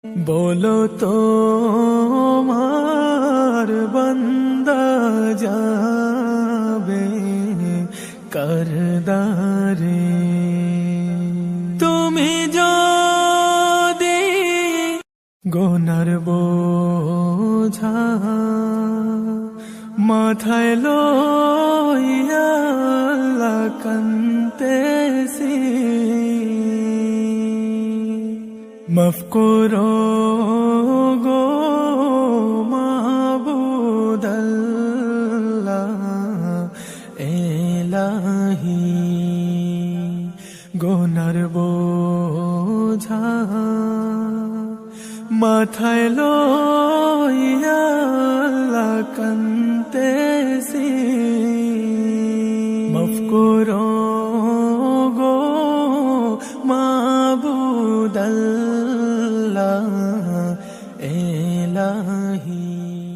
बोलो तो मार बंदा जाबे करदारे তুমি যদি গোনার বোঝা মাথায় লইয়া কান্তেছি মাফ করো গো মাবুদাল্লাহ এলাহি গোনার বোঝা মাথায় লইয়া কান্তেছি মাফ করো গো মাবুদাল্লাহ এলাহি।